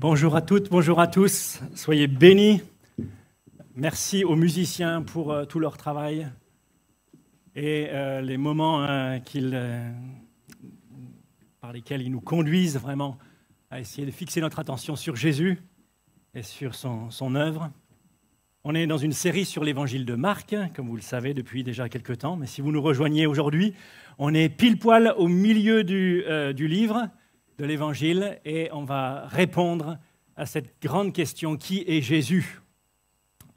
Bonjour à toutes, bonjour à tous, soyez bénis. Merci aux musiciens pour tout leur travail et les moments par lesquels ils nous conduisent vraiment à essayer de fixer notre attention sur Jésus et sur son œuvre. On est dans une série sur l'évangile de Marc, comme vous le savez depuis déjà quelques temps, mais si vous nous rejoignez aujourd'hui, on est pile poil au milieu du livre de l'évangile et on va répondre à cette grande question, qui est Jésus?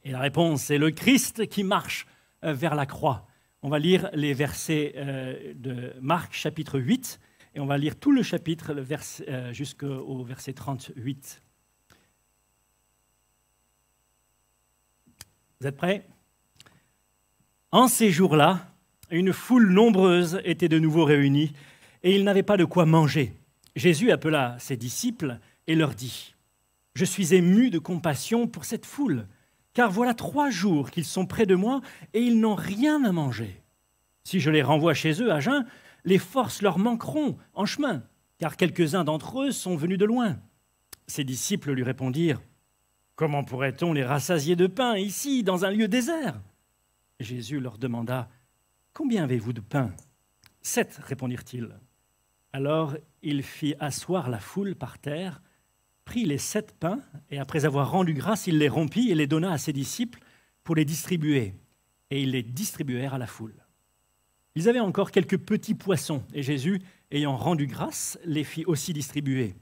Et la réponse, c'est le Christ qui marche vers la croix. On va lire les versets de Marc, chapitre 8, et on va lire tout le chapitre jusqu'au verset 38. Vous êtes prêts? En ces jours-là, une foule nombreuse était de nouveau réunie, et ils n'avaient pas de quoi manger. Jésus appela ses disciples et leur dit: « Je suis ému de compassion pour cette foule, car voilà 3 jours qu'ils sont près de moi et ils n'ont rien à manger. Si je les renvoie chez eux à jeun, les forces leur manqueront en chemin, car quelques-uns d'entre eux sont venus de loin. » Ses disciples lui répondirent: « Comment pourrait-on les rassasier de pain ici, dans un lieu désert ?» Jésus leur demanda: « Combien avez-vous de pain ?» « 7, répondirent-ils. Alors il fit asseoir la foule par terre, prit les 7 pains, et après avoir rendu grâce, il les rompit et les donna à ses disciples pour les distribuer. Et ils les distribuèrent à la foule. Ils avaient encore quelques petits poissons, et Jésus, ayant rendu grâce, les fit aussi distribuer.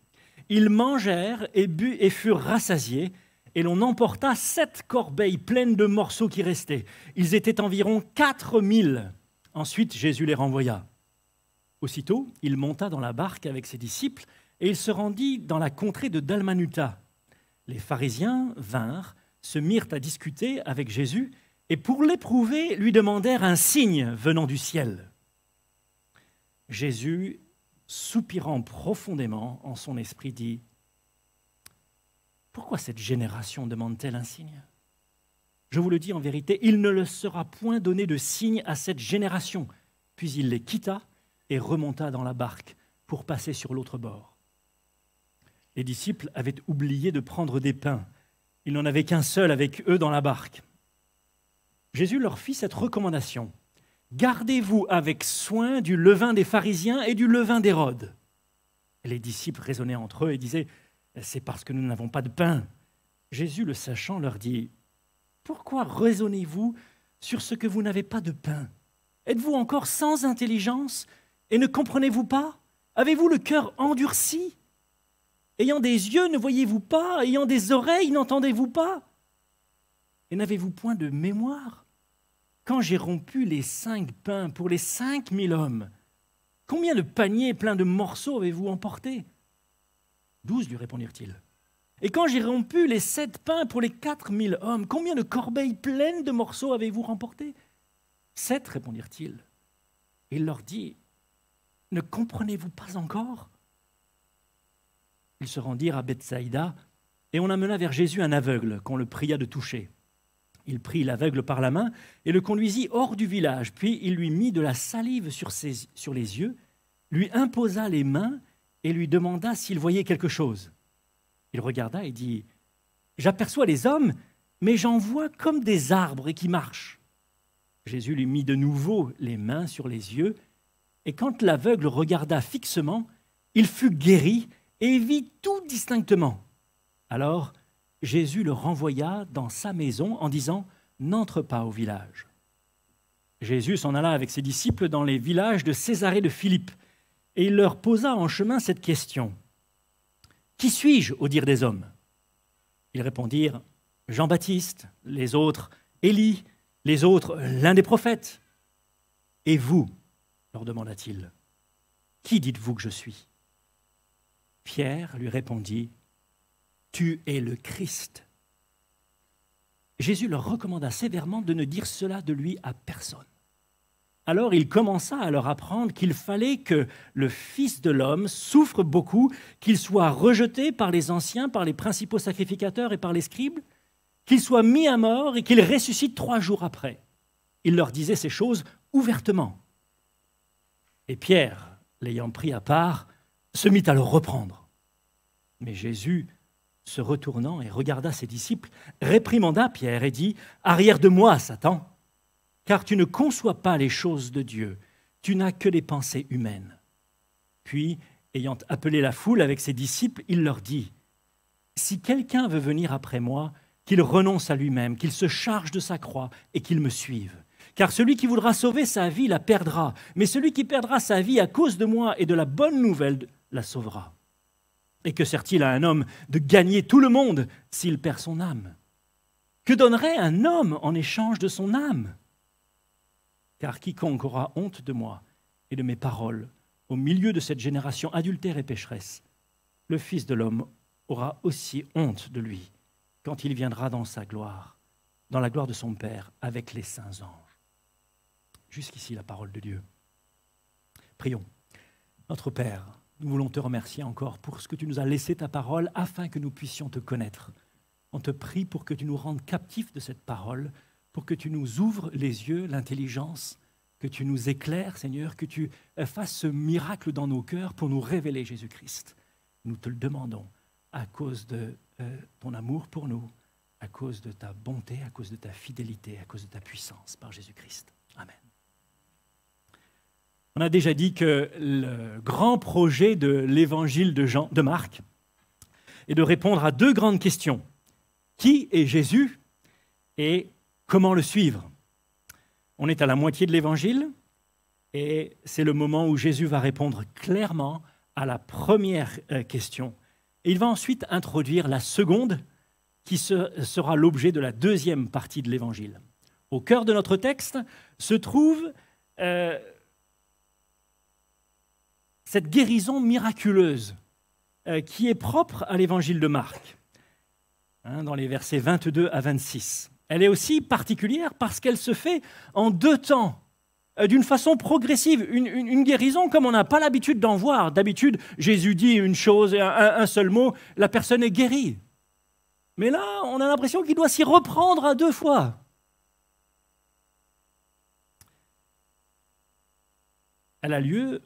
Ils mangèrent et bu et furent rassasiés, et l'on emporta 7 corbeilles pleines de morceaux qui restaient. Ils étaient environ 4000. Ensuite, Jésus les renvoya. Aussitôt, il monta dans la barque avec ses disciples, et il se rendit dans la contrée de Dalmanuta. Les pharisiens vinrent, se mirent à discuter avec Jésus, et pour l'éprouver, lui demandèrent un signe venant du ciel. Jésus, soupirant profondément en son esprit, dit: « Pourquoi cette génération demande-t-elle un signe? Je vous le dis en vérité, il ne leur sera point donné de signe à cette génération. » Puis il les quitta et remonta dans la barque pour passer sur l'autre bord. Les disciples avaient oublié de prendre des pains. Ils n'en avaient qu'un seul avec eux dans la barque. Jésus leur fit cette recommandation: « Gardez-vous avec soin du levain des pharisiens et du levain d'Hérode. » Les disciples raisonnaient entre eux et disaient: « C'est parce que nous n'avons pas de pain. » Jésus, le sachant, leur dit: « Pourquoi raisonnez-vous sur ce que vous n'avez pas de pain? Êtes-vous encore sans intelligence et ne comprenez-vous pas? Avez-vous le cœur endurci? Ayant des yeux, ne voyez-vous pas? Ayant des oreilles, n'entendez-vous pas? Et n'avez-vous point de mémoire? Quand j'ai rompu les 5 pains pour les 5000 hommes, combien de paniers pleins de morceaux avez-vous emportés? 12, lui répondirent-ils. Et quand j'ai rompu les 7 pains pour les 4000 hommes, combien de corbeilles pleines de morceaux avez-vous remportés? 7, répondirent-ils. Et il leur dit: « Ne comprenez-vous pas encore? » Ils se rendirent à Bethsaïda, et on amena vers Jésus un aveugle qu'on le pria de toucher. Il prit l'aveugle par la main et le conduisit hors du village, puis il lui mit de la salive sur les yeux, lui imposa les mains et lui demanda s'il voyait quelque chose. Il regarda et dit: « J'aperçois les hommes, mais j'en vois comme des arbres et qui marchent. » Jésus lui mit de nouveau les mains sur les yeux, et quand l'aveugle regarda fixement, il fut guéri et vit tout distinctement. Alors Jésus le renvoya dans sa maison en disant: « N'entre pas au village. » Jésus s'en alla avec ses disciples dans les villages de Césarée de Philippe, et il leur posa en chemin cette question: « Qui suis-je au dire des hommes ?» Ils répondirent: « Jean-Baptiste, les autres Élie, les autres l'un des prophètes. » « Et vous, leur demanda-t-il, qui dites-vous que je suis ?» Pierre lui répondit: « Tu es le Christ. » Jésus leur recommanda sévèrement de ne dire cela de lui à personne. Alors il commença à leur apprendre qu'il fallait que le Fils de l'homme souffre beaucoup, qu'il soit rejeté par les anciens, par les principaux sacrificateurs et par les scribes, qu'il soit mis à mort et qu'il ressuscite 3 jours après. Il leur disait ces choses ouvertement. Et Pierre, l'ayant pris à part, se mit à le reprendre. Mais Jésus, se retournant et regarda ses disciples, réprimanda Pierre et dit « Arrière de moi, Satan, car tu ne conçois pas les choses de Dieu, tu n'as que des pensées humaines. » Puis, ayant appelé la foule avec ses disciples, il leur dit « Si quelqu'un veut venir après moi, qu'il renonce à lui-même, qu'il se charge de sa croix et qu'il me suive. Car celui qui voudra sauver sa vie la perdra, mais celui qui perdra sa vie à cause de moi et de la bonne nouvelle la sauvera. Et que sert-il à un homme de gagner tout le monde s'il perd son âme? Que donnerait un homme en échange de son âme? Car quiconque aura honte de moi et de mes paroles au milieu de cette génération adultère et pécheresse, le Fils de l'homme aura aussi honte de lui quand il viendra dans sa gloire, dans la gloire de son Père avec les saints anges. Jusqu'ici la parole de Dieu. Prions. Notre Père, nous voulons te remercier encore pour ce que tu nous as laissé ta parole afin que nous puissions te connaître. On te prie pour que tu nous rendes captifs de cette parole, pour que tu nous ouvres les yeux, l'intelligence, que tu nous éclaires, Seigneur, que tu fasses ce miracle dans nos cœurs pour nous révéler Jésus-Christ. Nous te le demandons à cause de ton amour pour nous, à cause de ta bonté, à cause de ta fidélité, à cause de ta puissance par Jésus-Christ. Amen. On a déjà dit que le grand projet de l'évangile de Marc est de répondre à deux grandes questions. Qui est Jésus et comment le suivre? On est à la moitié de l'évangile et c'est le moment où Jésus va répondre clairement à la première question. Et il va ensuite introduire la seconde qui sera l'objet de la deuxième partie de l'évangile. Au cœur de notre texte se trouve cette guérison miraculeuse qui est propre à l'évangile de Marc, dans les versets 22 à 26. Elle est aussi particulière parce qu'elle se fait en deux temps, d'une façon progressive, une guérison comme on n'a pas l'habitude d'en voir. D'habitude, Jésus dit une chose, un seul mot, la personne est guérie. Mais là, on a l'impression qu'il doit s'y reprendre à deux fois. Elle a lieu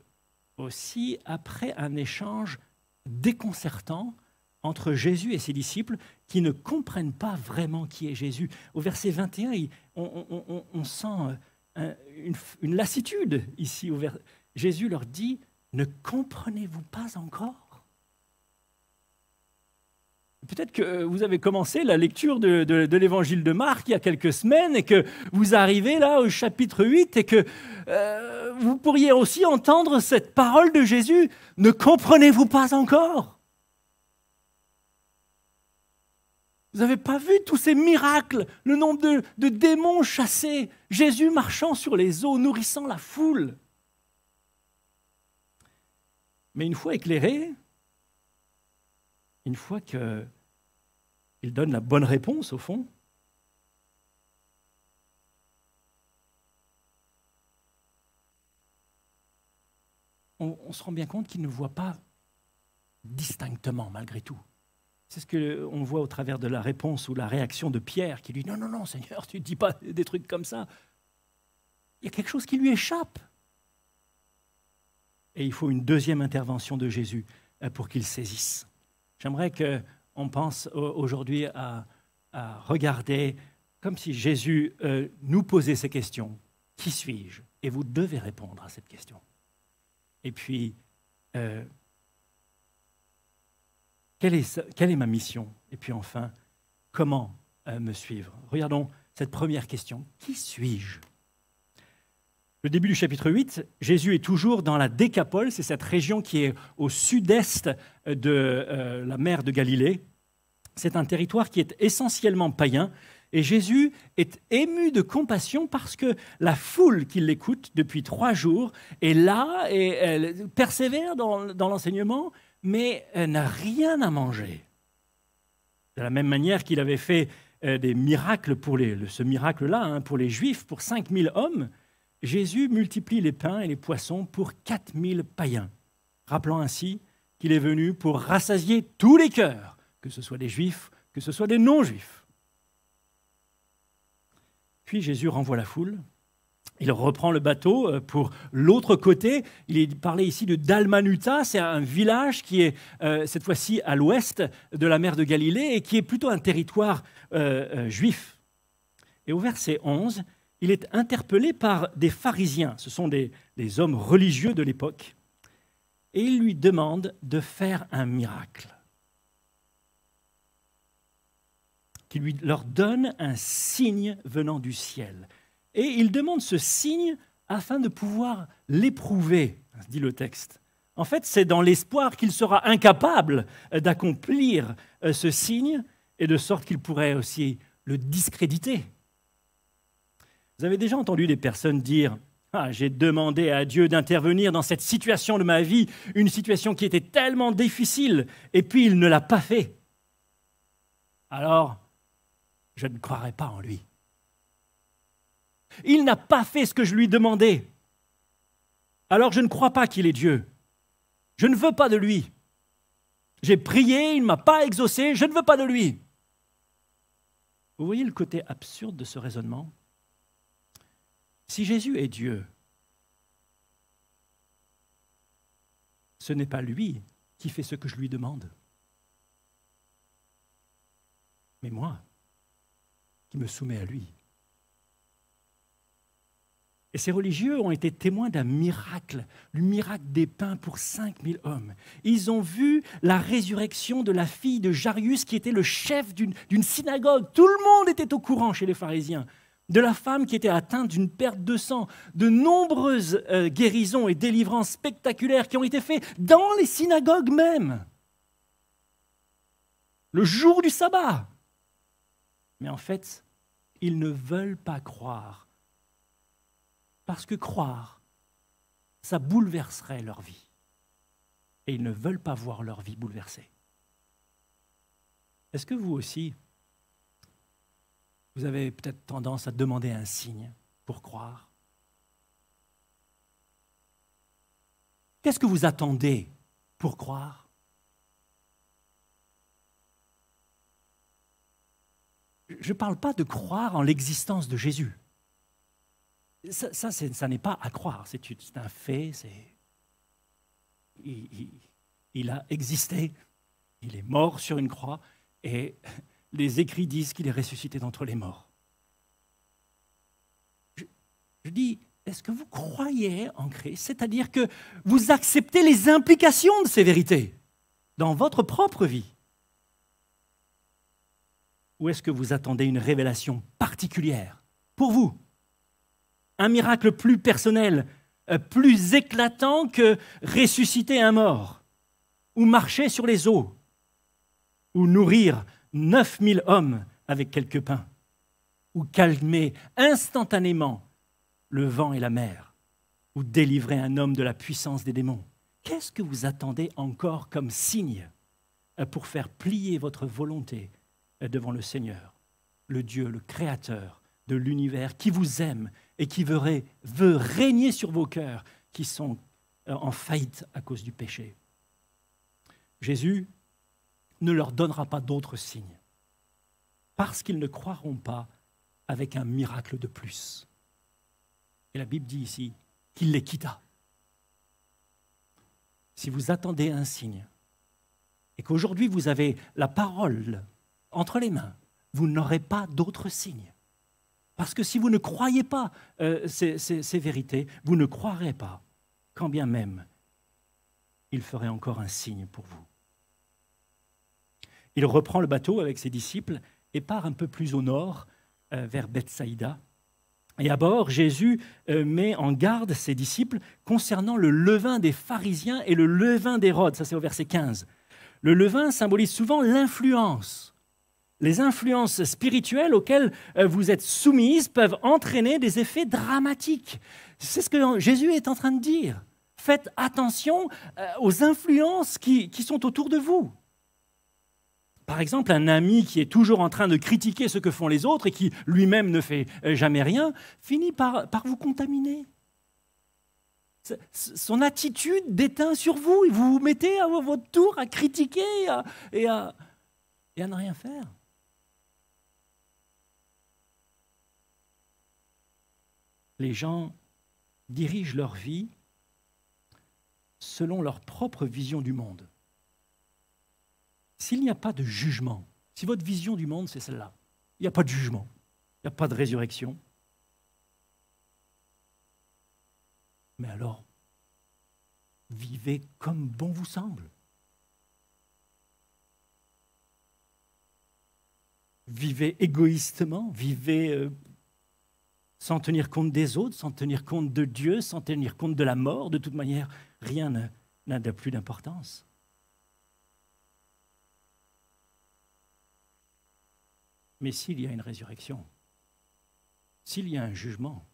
aussi après un échange déconcertant entre Jésus et ses disciples qui ne comprennent pas vraiment qui est Jésus. Au verset 21, on sent une lassitude ici. Jésus leur dit « Ne comprenez-vous pas encore ?» Peut-être que vous avez commencé la lecture de l'évangile de Marc il y a quelques semaines et que vous arrivez là au chapitre 8 et que vous pourriez aussi entendre cette parole de Jésus « Ne comprenez-vous pas encore ?» Vous n'avez pas vu tous ces miracles, le nombre de démons chassés, Jésus marchant sur les eaux, nourrissant la foule. Mais une fois éclairé, une fois qu'il donne la bonne réponse au fond, on se rend bien compte qu'il ne voit pas distinctement malgré tout. C'est ce qu'on voit au travers de la réponse ou la réaction de Pierre qui lui dit « Non, non, non, Seigneur, tu ne dis pas des trucs comme ça. » Il y a quelque chose qui lui échappe. Et il faut une deuxième intervention de Jésus pour qu'il saisisse. J'aimerais qu'on pense aujourd'hui à regarder comme si Jésus nous posait ces questions. Qui suis-je? Et vous devez répondre à cette question. Et puis, quelle est ma mission? Et puis enfin, comment me suivre? Regardons cette première question. Qui suis-je? Le début du chapitre 8, Jésus est toujours dans la Décapole, c'est cette région qui est au sud-est de la mer de Galilée. C'est un territoire qui est essentiellement païen et Jésus est ému de compassion parce que la foule qui l'écoute depuis 3 jours est là et elle persévère dans l'enseignement, mais elle n'a rien à manger. De la même manière qu'il avait fait des miracles pour ce miracle-là, pour les Juifs, pour 5000 hommes, Jésus multiplie les pains et les poissons pour 4000 païens, rappelant ainsi qu'il est venu pour rassasier tous les cœurs, que ce soit des Juifs, que ce soit des non-Juifs. Puis Jésus renvoie la foule Il reprend le bateau pour l'autre côté. Il est parlé ici de Dalmanuta. C'est un village qui est cette fois-ci à l'ouest de la mer de Galilée et qui est plutôt un territoire juif. Et au verset 11, il est interpellé par des pharisiens. Ce sont des hommes religieux de l'époque. Et il lui demande de faire un miracle. Qu'il leur donne un signe venant du ciel. Et il demande ce signe afin de pouvoir l'éprouver, dit le texte. En fait, c'est dans l'espoir qu'il sera incapable d'accomplir ce signe et de sorte qu'il pourrait aussi le discréditer. Vous avez déjà entendu des personnes dire « Ah, j'ai demandé à Dieu d'intervenir dans cette situation de ma vie, une situation qui était tellement difficile, et puis il ne l'a pas fait. Alors, je ne croirai pas en lui. Il n'a pas fait ce que je lui demandais. Alors je ne crois pas qu'il est Dieu. Je ne veux pas de lui. J'ai prié, il ne m'a pas exaucé, je ne veux pas de lui. » Vous voyez le côté absurde de ce raisonnement? Si Jésus est Dieu, ce n'est pas lui qui fait ce que je lui demande, mais moi qui me soumets à lui. Et ces religieux ont été témoins d'un miracle, le miracle des pains pour 5000 hommes. Ils ont vu la résurrection de la fille de Jairus, qui était le chef d'une synagogue. Tout le monde était au courant chez les pharisiens. De la femme qui était atteinte d'une perte de sang. De nombreuses guérisons et délivrances spectaculaires qui ont été faites dans les synagogues même. Le jour du sabbat. Mais en fait, ils ne veulent pas croire. Parce que croire, ça bouleverserait leur vie. Et ils ne veulent pas voir leur vie bouleversée. Est-ce que vous aussi, vous avez peut-être tendance à demander un signe pour croire? Qu'est-ce que vous attendez pour croire? Je ne parle pas de croire en l'existence de Jésus. Ça n'est pas à croire, c'est un fait, il a existé, il est mort sur une croix et les écrits disent qu'il est ressuscité d'entre les morts. Je dis, est-ce que vous croyez en Christ? C'est-à-dire que vous acceptez les implications de ces vérités dans votre propre vie? Ou est-ce que vous attendez une révélation particulière pour vous? Un miracle plus personnel, plus éclatant que ressusciter un mort, ou marcher sur les eaux, ou nourrir 9000 hommes avec quelques pains, ou calmer instantanément le vent et la mer, ou délivrer un homme de la puissance des démons. Qu'est-ce que vous attendez encore comme signe pour faire plier votre volonté devant le Seigneur, le Dieu, le Créateur de l'univers, qui vous aime et qui veut régner sur vos cœurs qui sont en faillite à cause du péché? Jésus ne leur donnera pas d'autres signes parce qu'ils ne croiront pas avec un miracle de plus. Et la Bible dit ici qu'il les quitta. Si vous attendez un signe et qu'aujourd'hui vous avez la parole entre les mains, vous n'aurez pas d'autres signes. Parce que si vous ne croyez pas ces vérités, vous ne croirez pas, quand bien même il ferait encore un signe pour vous. Il reprend le bateau avec ses disciples et part un peu plus au nord, vers Bethsaïda. Et à bord, Jésus met en garde ses disciples concernant le levain des pharisiens et le levain d'Hérode. Ça, c'est au verset 15. Le levain symbolise souvent l'influence. Les influences spirituelles auxquelles vous êtes soumises peuvent entraîner des effets dramatiques. C'est ce que Jésus est en train de dire. Faites attention aux influences qui sont autour de vous. Par exemple, un ami qui est toujours en train de critiquer ce que font les autres et qui lui-même ne fait jamais rien, finit par vous contaminer. Son attitude déteint sur vous et vous vous mettez à votre tour à critiquer et à ne rien faire. les gens dirigent leur vie selon leur propre vision du monde. S'il n'y a pas de jugement, si votre vision du monde c'est celle-là, il n'y a pas de jugement, il n'y a pas de résurrection, mais alors, vivez comme bon vous semble. Vivez égoïstement, vivez sans tenir compte des autres, sans tenir compte de Dieu, sans tenir compte de la mort. De toute manière, rien n'a de plus d'importance. Mais s'il y a une résurrection, s'il y a un jugement,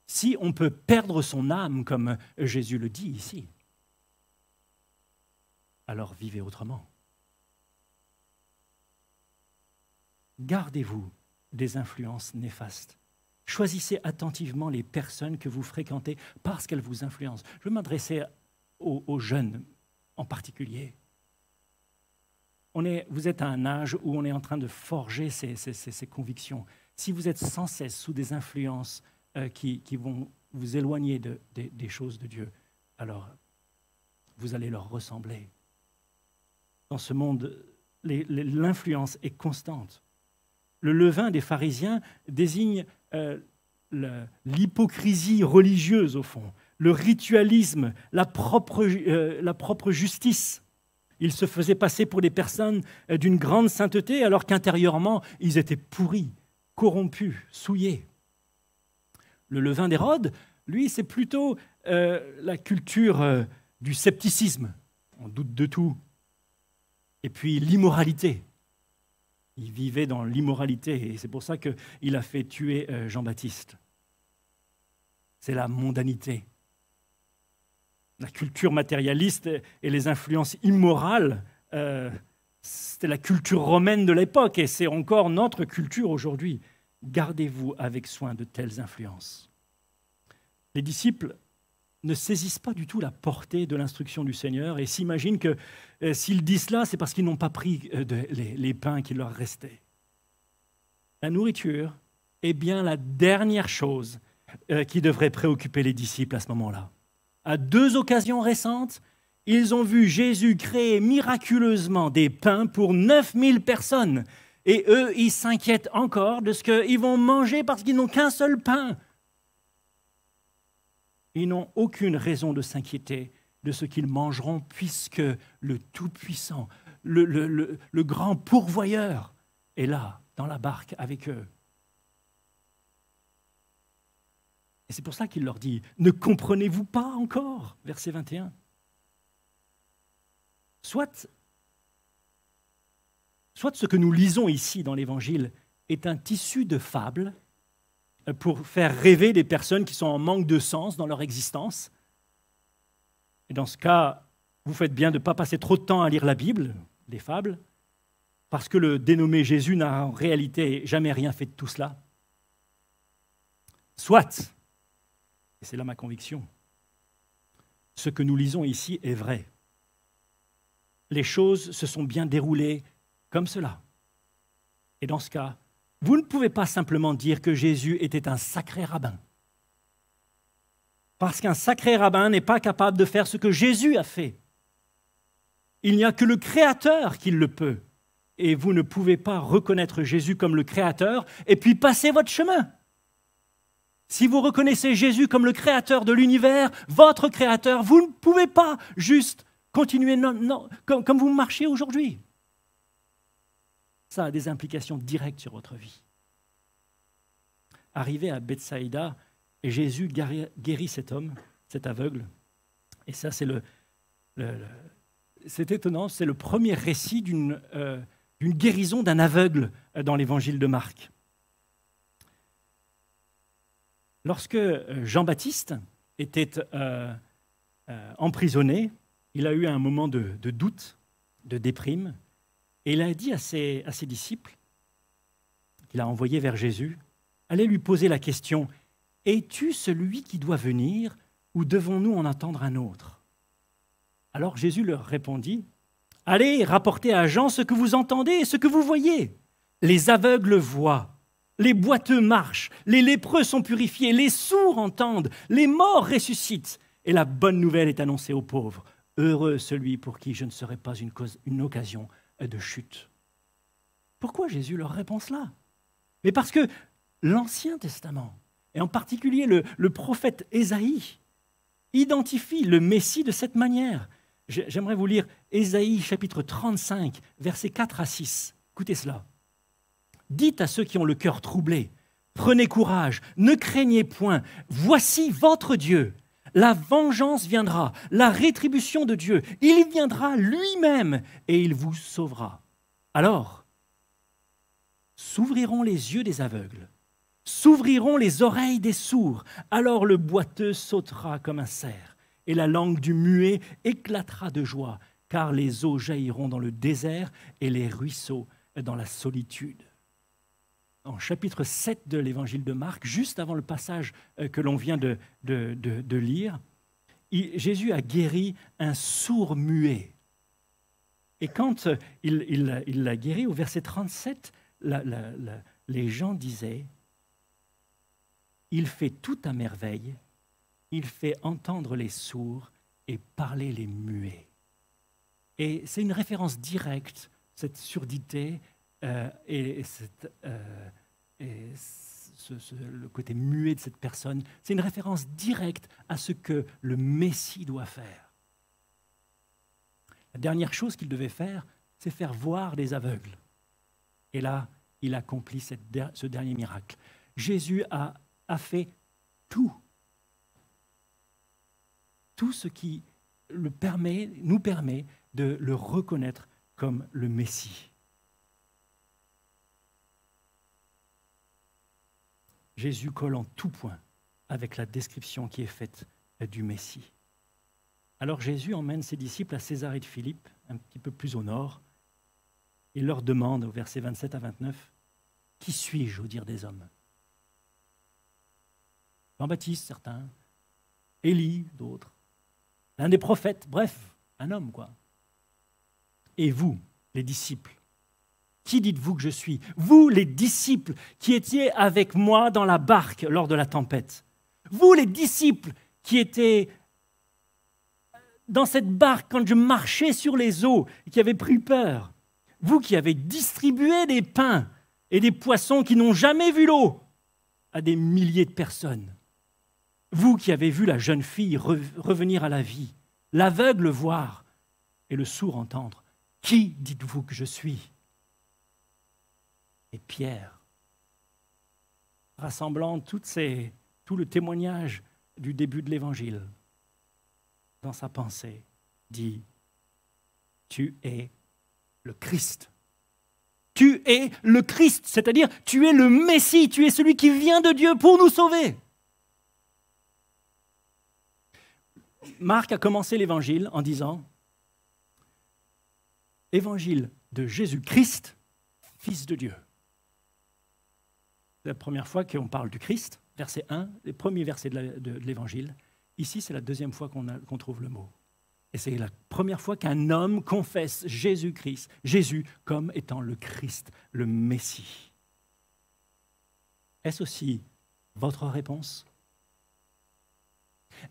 si on peut perdre son âme, comme Jésus le dit ici, alors vivez autrement. Gardez-vous des influences néfastes. Choisissez attentivement les personnes que vous fréquentez parce qu'elles vous influencent. Je veux m'adresser aux jeunes en particulier. Vous êtes à un âge où on est en train de forger ces convictions. Si vous êtes sans cesse sous des influences qui vont vous éloigner des choses de Dieu, alors vous allez leur ressembler. Dans ce monde, l'influence est constante. Le levain des pharisiens désigne l'hypocrisie religieuse, au fond, le ritualisme, la propre justice. Ils se faisaient passer pour des personnes d'une grande sainteté, alors qu'intérieurement, ils étaient pourris, corrompus, souillés. Le levain d'Hérode, lui, c'est plutôt la culture du scepticisme. On doute de tout. Et puis l'immoralité. Il vivait dans l'immoralité et c'est pour ça qu'il a fait tuer Jean-Baptiste. C'est la mondanité. La culture matérialiste et les influences immorales, c'était la culture romaine de l'époque et c'est encore notre culture aujourd'hui. Gardez-vous avec soin de telles influences. Les disciples ne saisissent pas du tout la portée de l'instruction du Seigneur et s'imaginent que s'ils disent cela, c'est parce qu'ils n'ont pas pris les pains qui leur restaient. La nourriture est bien la dernière chose qui devrait préoccuper les disciples à ce moment-là. À 2 occasions récentes, ils ont vu Jésus créer miraculeusement des pains pour 9000 personnes. Et eux, ils s'inquiètent encore de ce qu'ils vont manger parce qu'ils n'ont qu'un seul pain. Ils n'ont aucune raison de s'inquiéter de ce qu'ils mangeront puisque le Tout-Puissant, le grand pourvoyeur est là, dans la barque avec eux. Et c'est pour ça qu'il leur dit « Ne comprenez-vous pas encore ?» Verset 21. Soit ce que nous lisons ici dans l'Évangile est un tissu de fables pour faire rêver des personnes qui sont en manque de sens dans leur existence. Et dans ce cas, vous faites bien de ne pas passer trop de temps à lire la Bible, les fables, parce que le dénommé Jésus n'a en réalité jamais rien fait de tout cela. Soit, et c'est là ma conviction, ce que nous lisons ici est vrai. Les choses se sont bien déroulées comme cela. Et dans ce cas, vous ne pouvez pas simplement dire que Jésus était un sacré rabbin. Parce qu'un sacré rabbin n'est pas capable de faire ce que Jésus a fait. Il n'y a que le Créateur qui le peut. Et vous ne pouvez pas reconnaître Jésus comme le Créateur et puis passer votre chemin. Si vous reconnaissez Jésus comme le Créateur de l'univers, votre Créateur, vous ne pouvez pas juste continuer comme vous marchez aujourd'hui. Ça a des implications directes sur votre vie. Arrivé à Bethsaïda, Jésus guérit cet homme, cet aveugle. Et ça, c'est étonnant, c'est le premier récit d'une guérison d'un aveugle dans l'évangile de Marc. Lorsque Jean-Baptiste était emprisonné, il a eu un moment de doute, de déprime, et il a dit à ses disciples, qu'il a envoyés vers Jésus, allez lui poser la question, « Es-tu celui qui doit venir ou devons-nous en attendre un autre ?» Alors Jésus leur répondit, « Allez, rapportez à Jean ce que vous entendez et ce que vous voyez. Les aveugles voient, les boiteux marchent, les lépreux sont purifiés, les sourds entendent, les morts ressuscitent, et la bonne nouvelle est annoncée aux pauvres. Heureux celui pour qui je ne serai pas une occasion de chute. Pourquoi Jésus leur répond cela? Mais parce que l'Ancien Testament, et en particulier le prophète Ésaïe, identifie le Messie de cette manière. J'aimerais vous lire Ésaïe chapitre 35, versets 4 à 6. Écoutez cela. Dites à ceux qui ont le cœur troublé, prenez courage, ne craignez point, voici votre Dieu. La vengeance viendra, la rétribution de Dieu. Il viendra lui-même et il vous sauvera. Alors, s'ouvriront les yeux des aveugles, s'ouvriront les oreilles des sourds. Alors le boiteux sautera comme un cerf et la langue du muet éclatera de joie, car les eaux jailliront dans le désert et les ruisseaux dans la solitude. En chapitre 7 de l'évangile de Marc, juste avant le passage que l'on vient de lire, Jésus a guéri un sourd muet. Et quand il l'a guéri, au verset 37, les gens disaient « Il fait tout à merveille, il fait entendre les sourds et parler les muets. » Et c'est une référence directe, cette surdité, le côté muet de cette personne, c'est une référence directe à ce que le Messie doit faire. La dernière chose qu'il devait faire, c'est faire voir les aveugles. Et là, il accomplit ce dernier miracle. Jésus a fait tout ce qui nous permet de le reconnaître comme le Messie. Jésus colle en tout point avec la description qui est faite du Messie. Alors Jésus emmène ses disciples à Césarée de Philippe, un petit peu plus au nord. Il leur demande, au verset 27 à 29, « Qui suis-je au dire des hommes ?» Jean-Baptiste, certains, Élie, d'autres, l'un des prophètes, bref, un homme, quoi. Et vous, les disciples, qui dites-vous que je suis? Vous, les disciples qui étiez avec moi dans la barque lors de la tempête. Vous, les disciples qui étaient dans cette barque quand je marchais sur les eaux et qui avez pris peur. Vous qui avez distribué des pains et des poissons qui n'ont jamais vu l'eau à des milliers de personnes. Vous qui avez vu la jeune fille revenir à la vie, l'aveugle voir et le sourd entendre. Qui dites-vous que je suis? Et Pierre, rassemblant tout le témoignage du début de l'Évangile, dans sa pensée, dit « Tu es le Christ. Tu es le Christ, c'est-à-dire tu es le Messie, tu es celui qui vient de Dieu pour nous sauver. » Marc a commencé l'Évangile en disant « Évangile de Jésus-Christ, Fils de Dieu. » C'est la première fois qu'on parle du Christ, verset 1, les premiers versets de l'Évangile. Ici, c'est la deuxième fois qu'on trouve le mot. Et c'est la première fois qu'un homme confesse Jésus-Christ, Jésus comme étant le Christ, le Messie. Est-ce aussi votre réponse?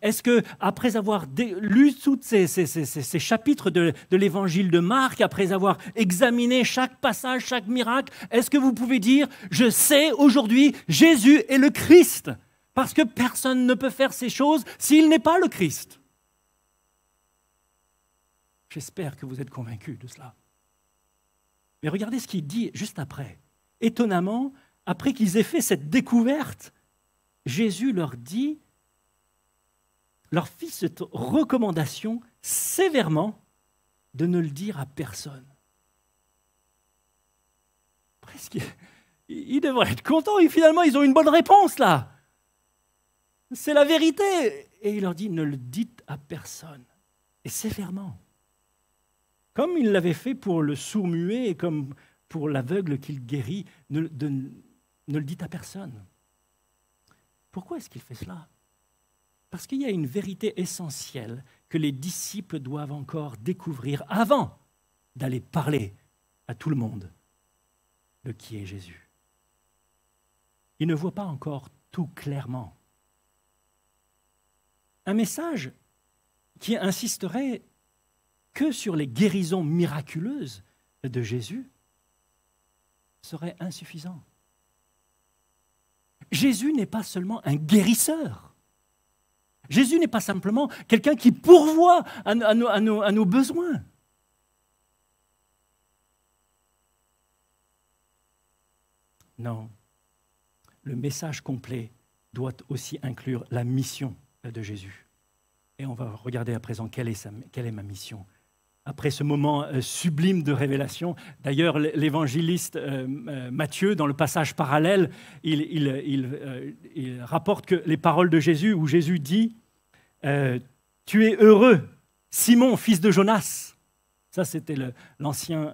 Est-ce que, après avoir lu tous ces chapitres de l'évangile de Marc, après avoir examiné chaque passage, chaque miracle, est-ce que vous pouvez dire « Je sais aujourd'hui, Jésus est le Christ » parce que personne ne peut faire ces choses s'il n'est pas le Christ. J'espère que vous êtes convaincus de cela. Mais regardez ce qu'il dit juste après. Étonnamment, après qu'ils aient fait cette découverte, Jésus leur fit cette recommandation sévèrement de ne le dire à personne. Presque, ils devraient être contents et finalement ils ont une bonne réponse là. C'est la vérité. Et il leur dit, ne le dites à personne. Et sévèrement. Comme il l'avait fait pour le sourd-muet et comme pour l'aveugle qu'il guérit, ne le dites à personne. Pourquoi est-ce qu'il fait cela? Parce qu'il y a une vérité essentielle que les disciples doivent encore découvrir avant d'aller parler à tout le monde de qui est Jésus. Il ne voit pas encore tout clairement. Un message qui insisterait que sur les guérisons miraculeuses de Jésus serait insuffisant. Jésus n'est pas seulement un guérisseur. Jésus n'est pas simplement quelqu'un qui pourvoit à nos besoins. Non, le message complet doit aussi inclure la mission de Jésus. Et on va regarder à présent quelle est ma mission. Après ce moment sublime de révélation, d'ailleurs l'évangéliste Matthieu, dans le passage parallèle, il rapporte que les paroles de Jésus, où Jésus dit « Tu es heureux, Simon, fils de Jonas ». Ça, c'était l'ancien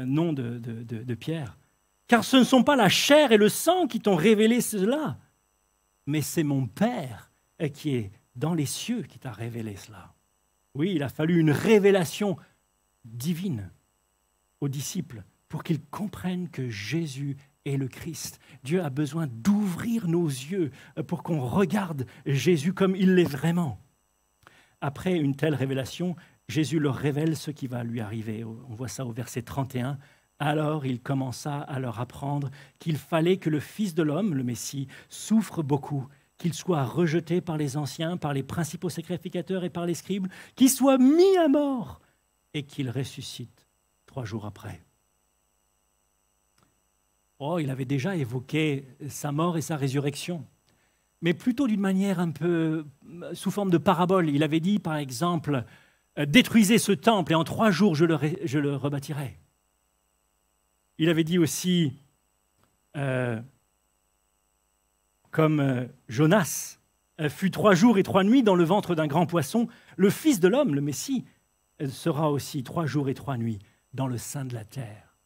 nom de Pierre. « Car ce ne sont pas la chair et le sang qui t'ont révélé cela, mais c'est mon Père qui est dans les cieux qui t'a révélé cela. » Oui, il a fallu une révélation divine aux disciples pour qu'ils comprennent que Jésus est le Christ. Dieu a besoin d'ouvrir nos yeux pour qu'on regarde Jésus comme il l'est vraiment. Après une telle révélation, Jésus leur révèle ce qui va lui arriver. On voit ça au verset 31. Alors il commença à leur apprendre qu'il fallait que le Fils de l'homme, le Messie, souffre beaucoup, qu'il soit rejeté par les anciens, par les principaux sacrificateurs et par les scribes, qu'il soit mis à mort et qu'il ressuscite 3 jours après. Oh, il avait déjà évoqué sa mort et sa résurrection, mais plutôt d'une manière un peu sous forme de parabole. Il avait dit, par exemple, « Détruisez ce temple et en 3 jours je le rebâtirai ». Il avait dit aussi, comme Jonas fut 3 jours et 3 nuits dans le ventre d'un grand poisson, le Fils de l'homme, le Messie, sera aussi 3 jours et 3 nuits dans le sein de la terre.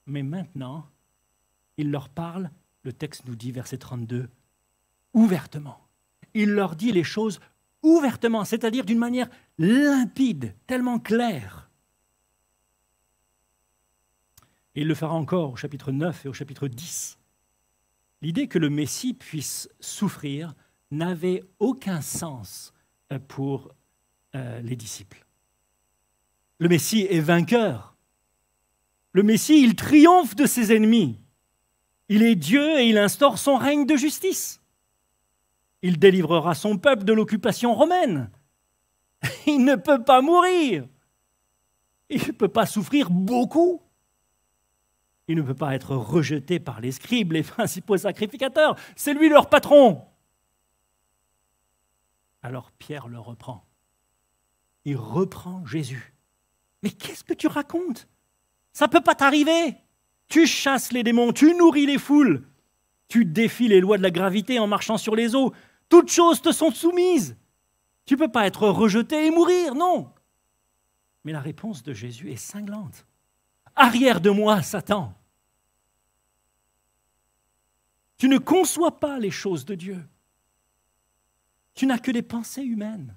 Mais maintenant, il leur parle, le texte nous dit, verset 32, ouvertement. Il leur dit les choses ouvertement, c'est-à-dire d'une manière limpide, tellement claire. Et il le fera encore au chapitre 9 et au chapitre 10. L'idée que le Messie puisse souffrir n'avait aucun sens pour les disciples. Le Messie est vainqueur. Le Messie, il triomphe de ses ennemis. Il est Dieu et il instaure son règne de justice. Il délivrera son peuple de l'occupation romaine. Il ne peut pas mourir. Il ne peut pas souffrir beaucoup. Il ne peut pas être rejeté par les scribes, les principaux sacrificateurs. C'est lui leur patron. Alors Pierre le reprend. Il reprend Jésus. Mais qu'est-ce que tu racontes? Ça ne peut pas t'arriver. Tu chasses les démons, tu nourris les foules. Tu défies les lois de la gravité en marchant sur les eaux. Toutes choses te sont soumises. Tu ne peux pas être rejeté et mourir, non. Mais la réponse de Jésus est cinglante. Arrière de moi, Satan. Tu ne conçois pas les choses de Dieu. Tu n'as que des pensées humaines.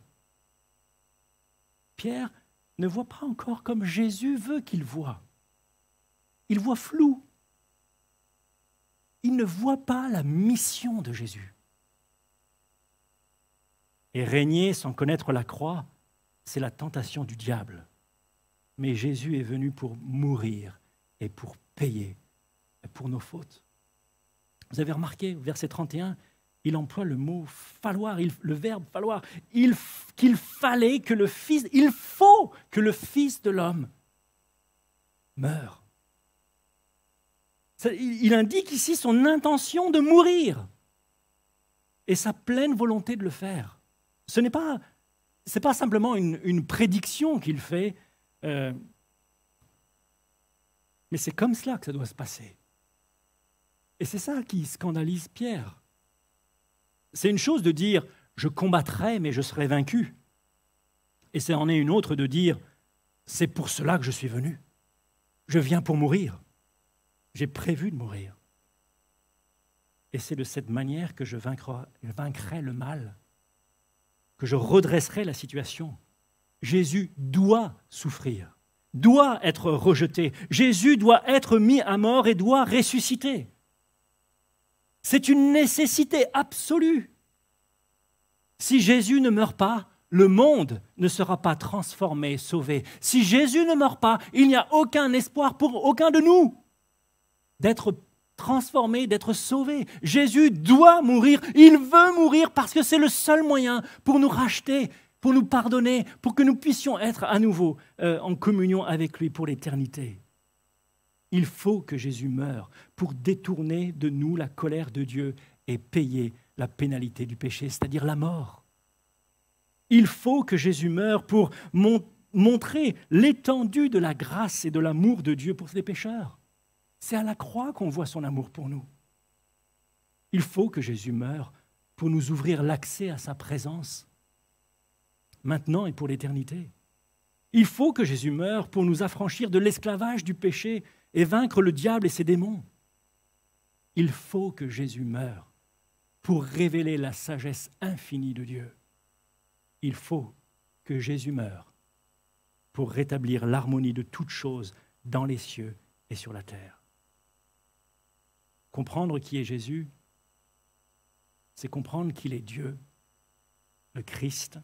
Pierre ne voit pas encore comme Jésus veut qu'il voie. Il voit flou. Il ne voit pas la mission de Jésus. Et régner sans connaître la croix, c'est la tentation du diable. Mais Jésus est venu pour mourir et pour payer pour nos fautes. Vous avez remarqué, verset 31, il emploie le mot falloir, le verbe falloir. Il faut que le Fils de l'homme meure. Il indique ici son intention de mourir et sa pleine volonté de le faire. Ce n'est pas simplement une prédiction qu'il fait, mais c'est comme cela que ça doit se passer. Et c'est ça qui scandalise Pierre. C'est une chose de dire « je combattrai, mais je serai vaincu ». Et c'est en est une autre de dire « c'est pour cela que je suis venu. Je viens pour mourir. J'ai prévu de mourir. » Et c'est de cette manière que je vaincrai le mal, que je redresserai la situation. Jésus doit souffrir, doit être rejeté. Jésus doit être mis à mort et doit ressusciter. C'est une nécessité absolue. Si Jésus ne meurt pas, le monde ne sera pas transformé, sauvé. Si Jésus ne meurt pas, il n'y a aucun espoir pour aucun de nous d'être transformé, d'être sauvé. Jésus doit mourir, il veut mourir parce que c'est le seul moyen pour nous racheter, pour nous pardonner, pour que nous puissions être à nouveau en communion avec lui pour l'éternité. Il faut que Jésus meure pour détourner de nous la colère de Dieu et payer la pénalité du péché, c'est-à-dire la mort. Il faut que Jésus meure pour montrer l'étendue de la grâce et de l'amour de Dieu pour les pécheurs. C'est à la croix qu'on voit son amour pour nous. Il faut que Jésus meure pour nous ouvrir l'accès à sa présence, maintenant et pour l'éternité. Il faut que Jésus meure pour nous affranchir de l'esclavage du péché et vaincre le diable et ses démons. Il faut que Jésus meure pour révéler la sagesse infinie de Dieu. Il faut que Jésus meure pour rétablir l'harmonie de toutes choses dans les cieux et sur la terre. Comprendre qui est Jésus, c'est comprendre qu'il est Dieu, le Christ,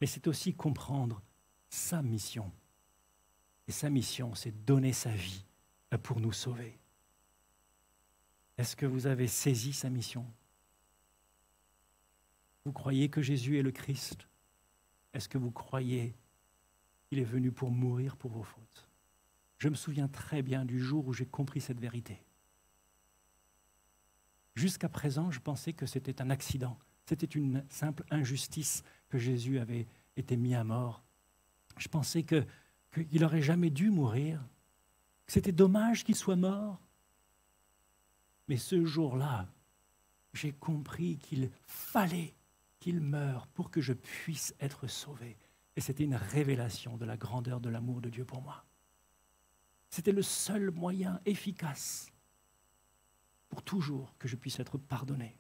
mais c'est aussi comprendre sa mission. Et sa mission, c'est donner sa vie pour nous sauver. Est-ce que vous avez saisi sa mission? Vous croyez que Jésus est le Christ? Est-ce que vous croyez qu'il est venu pour mourir pour vos fautes? Je me souviens très bien du jour où j'ai compris cette vérité. Jusqu'à présent, je pensais que c'était un accident. C'était une simple injustice que Jésus avait été mis à mort. Je pensais qu'il n'aurait jamais dû mourir, que c'était dommage qu'il soit mort. Mais ce jour-là, j'ai compris qu'il fallait qu'il meure pour que je puisse être sauvé. Et c'était une révélation de la grandeur de l'amour de Dieu pour moi. C'était le seul moyen efficace pour toujours que je puisse être pardonné.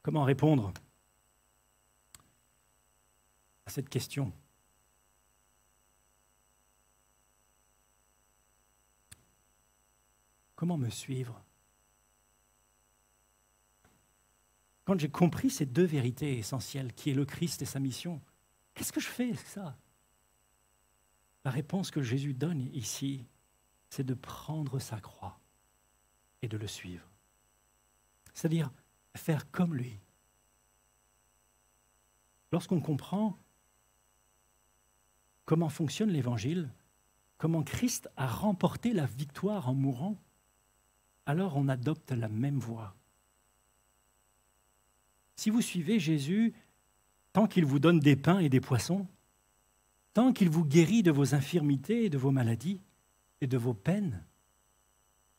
Comment répondre à cette question? Comment me suivre? Quand j'ai compris ces deux vérités essentielles, qui est le Christ et sa mission, qu'est-ce que je fais avec ça? La réponse que Jésus donne ici, c'est de prendre sa croix et de le suivre. C'est-à-dire faire comme lui. Lorsqu'on comprend comment fonctionne l'Évangile, comment Christ a remporté la victoire en mourant, alors on adopte la même voie. Si vous suivez Jésus, tant qu'il vous donne des pains et des poissons, tant qu'il vous guérit de vos infirmités et de vos maladies et de vos peines,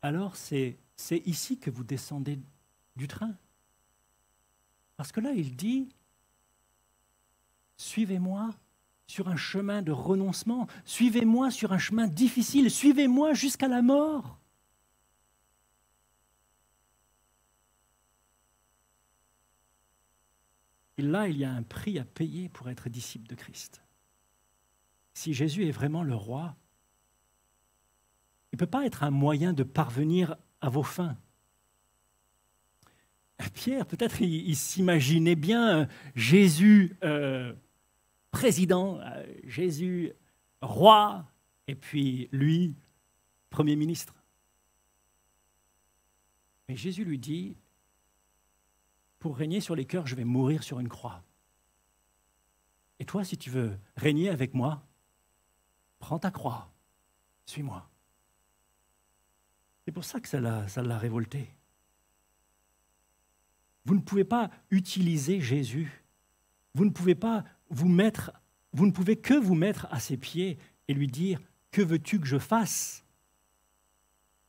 alors c'est ici que vous descendez du train. Parce que là, il dit, suivez-moi sur un chemin de renoncement, suivez-moi sur un chemin difficile, suivez-moi jusqu'à la mort. Et là, il y a un prix à payer pour être disciple de Christ. Si Jésus est vraiment le roi, il ne peut pas être un moyen de parvenir à vos fins. Pierre, peut-être il s'imaginait bien Jésus président, Jésus roi, et puis lui, premier ministre. Mais Jésus lui dit, pour régner sur les cœurs, je vais mourir sur une croix. Et toi, si tu veux régner avec moi, prends ta croix, suis-moi. C'est pour ça que ça l'a révolté. Vous ne pouvez pas utiliser Jésus. Vous ne pouvez que vous mettre à ses pieds et lui dire « Que veux-tu que je fasse ?»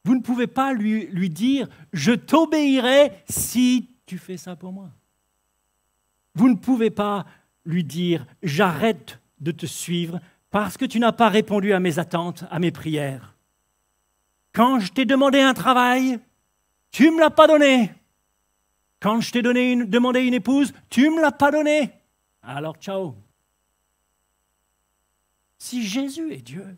Vous ne pouvez pas lui dire « Je t'obéirai si tu fais ça pour moi. » Vous ne pouvez pas lui dire « J'arrête de te suivre parce que tu n'as pas répondu à mes attentes, à mes prières. Quand je t'ai demandé un travail, tu ne me l'as pas donné. Quand je t'ai demandé une épouse, tu ne me l'as pas donnée. Alors, ciao. » Si Jésus est Dieu,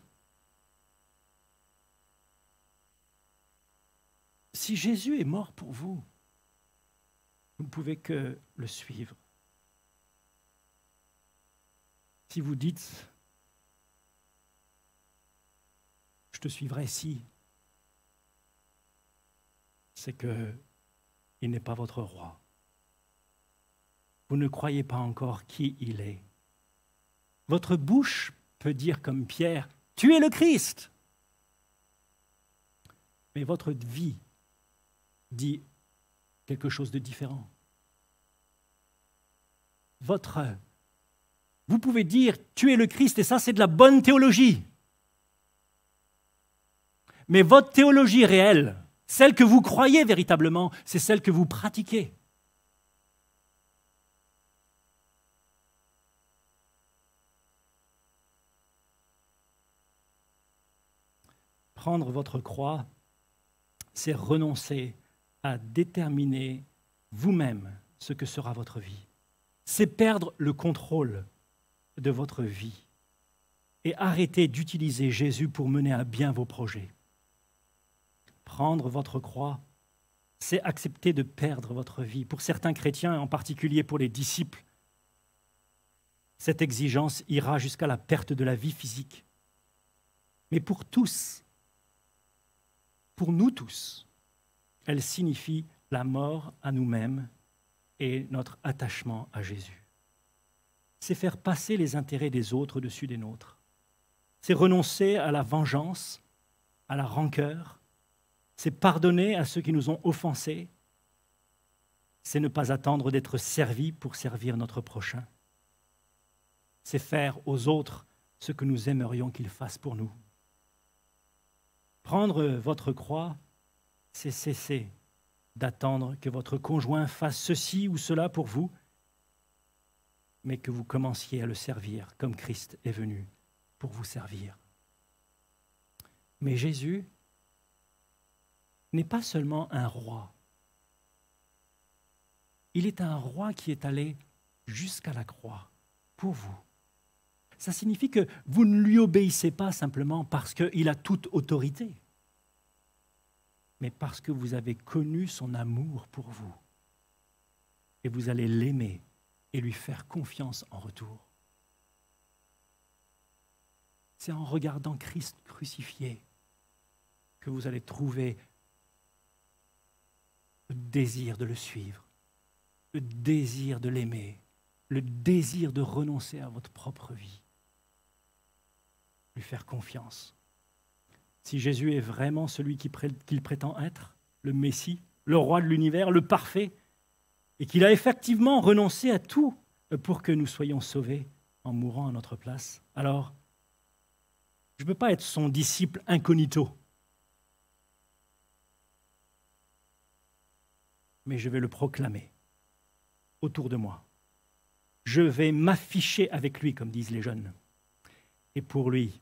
Si Jésus est mort pour vous, vous ne pouvez que le suivre. Si vous dites, je te suivrai si, c'est qu'il n'est pas votre roi. Vous ne croyez pas encore qui il est. Votre bouche peut dire comme Pierre, tu es le Christ. Mais votre vie dit quelque chose de différent. Vous pouvez dire, tu es le Christ, et ça c'est de la bonne théologie. Mais votre théologie réelle, celle que vous croyez véritablement, c'est celle que vous pratiquez. Prendre votre croix, c'est renoncer à déterminer vous-même ce que sera votre vie. C'est perdre le contrôle de votre vie et arrêter d'utiliser Jésus pour mener à bien vos projets. Prendre votre croix, c'est accepter de perdre votre vie. Pour certains chrétiens, en particulier pour les disciples, cette exigence ira jusqu'à la perte de la vie physique. Mais pour tous, pour nous tous, elle signifie la mort à nous-mêmes et notre attachement à Jésus. C'est faire passer les intérêts des autres au-dessus des nôtres. C'est renoncer à la vengeance, à la rancœur. C'est pardonner à ceux qui nous ont offensés. C'est ne pas attendre d'être servi pour servir notre prochain. C'est faire aux autres ce que nous aimerions qu'ils fassent pour nous. Prendre votre croix, c'est cesser d'attendre que votre conjoint fasse ceci ou cela pour vous, mais que vous commenciez à le servir comme Christ est venu pour vous servir. Mais Jésus n'est pas seulement un roi. Il est un roi qui est allé jusqu'à la croix pour vous. Ça signifie que vous ne lui obéissez pas simplement parce qu'il a toute autorité, mais parce que vous avez connu son amour pour vous. Et vous allez l'aimer et lui faire confiance en retour. C'est en regardant Christ crucifié que vous allez trouver le désir de le suivre, le désir de l'aimer, le désir de renoncer à votre propre vie. Lui faire confiance. Si Jésus est vraiment celui qu'il prétend être, le Messie, le roi de l'univers, le parfait, et qu'il a effectivement renoncé à tout pour que nous soyons sauvés en mourant à notre place, alors je ne peux pas être son disciple incognito, mais je vais le proclamer autour de moi. Je vais m'afficher avec lui, comme disent les jeunes. Et pour lui,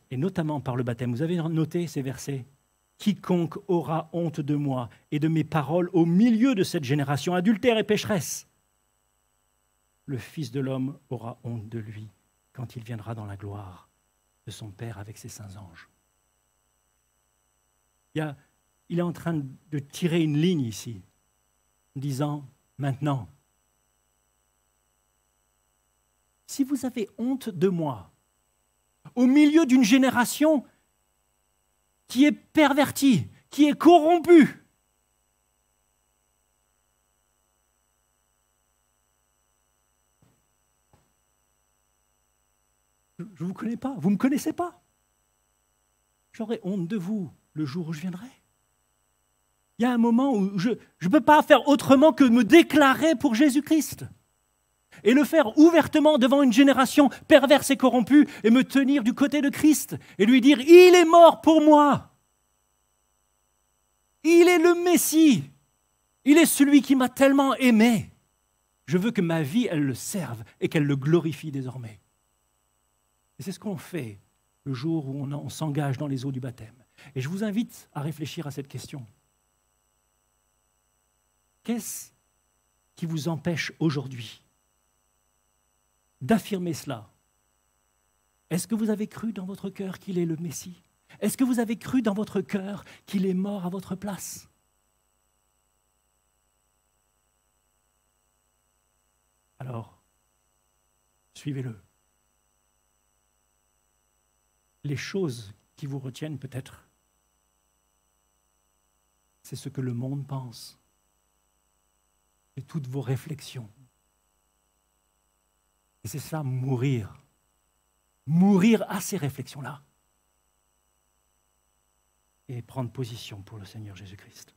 et notamment par le baptême, vous avez noté ces versets ? Quiconque aura honte de moi et de mes paroles au milieu de cette génération adultère et pécheresse, le Fils de l'homme aura honte de lui quand il viendra dans la gloire de son Père avec ses saints anges. Il est en train de tirer une ligne ici, en disant maintenant, si vous avez honte de moi, au milieu d'une génération qui est pervertie, qui est corrompue, je ne vous connais pas, vous ne me connaissez pas. J'aurai honte de vous le jour où je viendrai. Il y a un moment où je ne peux pas faire autrement que me déclarer pour Jésus-Christ et le faire ouvertement devant une génération perverse et corrompue et me tenir du côté de Christ et lui dire « Il est mort pour moi. Il est le Messie. Il est celui qui m'a tellement aimé. Je veux que ma vie, elle le serve et qu'elle le glorifie désormais. » Et c'est ce qu'on fait le jour où on s'engage dans les eaux du baptême. Et je vous invite à réfléchir à cette question. Qu'est-ce qui vous empêche aujourd'hui d'affirmer cela? Est-ce que vous avez cru dans votre cœur qu'il est le Messie? Est-ce que vous avez cru dans votre cœur qu'il est mort à votre place? Alors, suivez-le. Les choses qui vous retiennent peut-être, c'est ce que le monde pense. Et toutes vos réflexions. Et c'est ça, mourir. Mourir à ces réflexions-là. Et prendre position pour le Seigneur Jésus-Christ.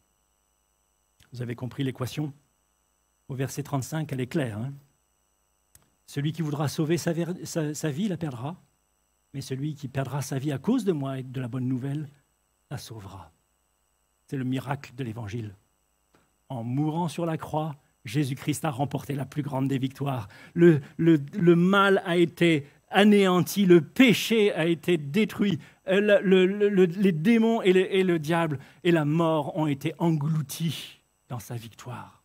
Vous avez compris l'équation? Au verset 35, elle est claire. Hein? Celui qui voudra sauver sa vie la perdra. Mais celui qui perdra sa vie à cause de moi et de la bonne nouvelle, la sauvera. C'est le miracle de l'Évangile. En mourant sur la croix, Jésus-Christ a remporté la plus grande des victoires. Le mal a été anéanti, le péché a été détruit, les démons et le diable et la mort ont été engloutis dans sa victoire.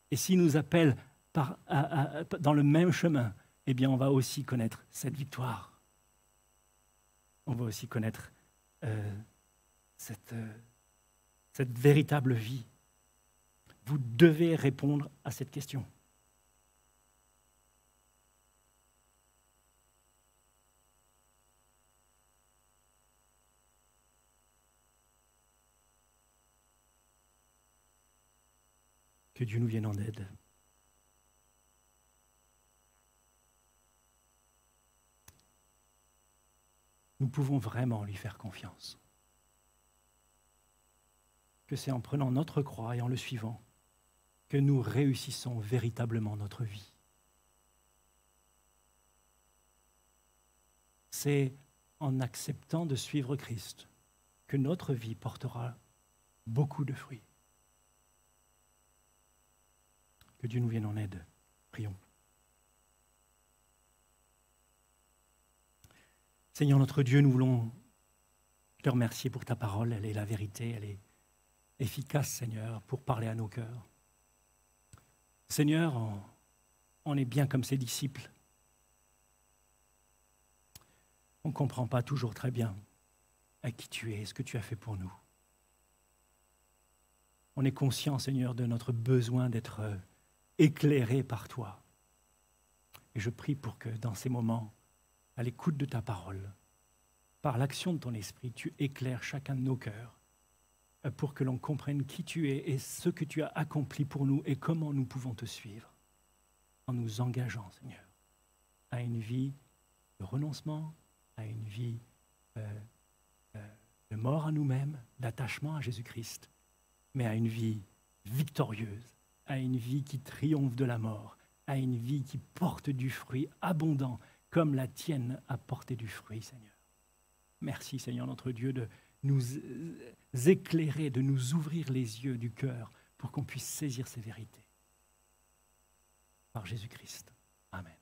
Et s'il nous appelle dans le même chemin, eh bien, on va aussi connaître cette victoire. On va aussi connaître cette véritable vie. Vous devez répondre à cette question. Que Dieu nous vienne en aide. Nous pouvons vraiment lui faire confiance. Que c'est en prenant notre croix et en le suivant que nous réussissons véritablement notre vie. C'est en acceptant de suivre Christ que notre vie portera beaucoup de fruits. Que Dieu nous vienne en aide. Prions. Seigneur notre Dieu, nous voulons te remercier pour ta parole. Elle est la vérité, elle est efficace, Seigneur, pour parler à nos cœurs. Seigneur, on est bien comme ses disciples. On ne comprend pas toujours très bien à qui tu es et ce que tu as fait pour nous. On est conscient, Seigneur, de notre besoin d'être éclairé par toi. Et je prie pour que dans ces moments, à l'écoute de ta parole, par l'action de ton esprit, tu éclaires chacun de nos cœurs pour que l'on comprenne qui tu es et ce que tu as accompli pour nous et comment nous pouvons te suivre en nous engageant, Seigneur, à une vie de renoncement, à une vie de mort à nous-mêmes, d'attachement à Jésus-Christ, mais à une vie victorieuse, à une vie qui triomphe de la mort, à une vie qui porte du fruit abondant, comme la tienne a porté du fruit, Seigneur. Merci, Seigneur, notre Dieu, de nous éclairer, de nous ouvrir les yeux du cœur pour qu'on puisse saisir ces vérités. Par Jésus-Christ. Amen.